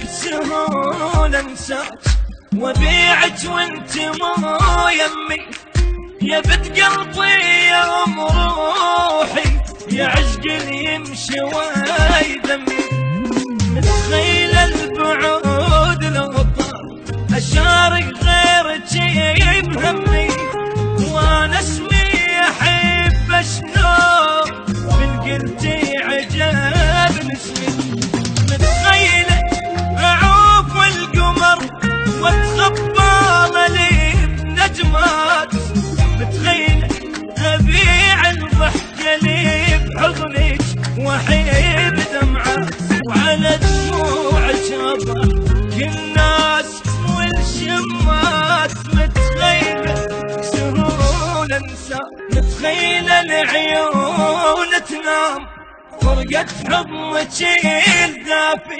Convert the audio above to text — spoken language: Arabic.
سهول انساك وبيعك وانت مو يمي، يا بنت قلبي يا ام روحي، يا عشق اللي يمشي ويذمي. متخيل البعود لو طال اشارك غيرك بهمي، وانا اسمي احب شلون من قلتي عجبني اسمي. متخيله اعوف القمر واتخبى لي بنجمات، متخيله ابيع الضحكه لي بحضنك واحب دمعات، وعلى دموعك ابى كل ناس والشمات. متخيله سهول انسى، متخيله العيون تنام فرقت حضنك الدافي.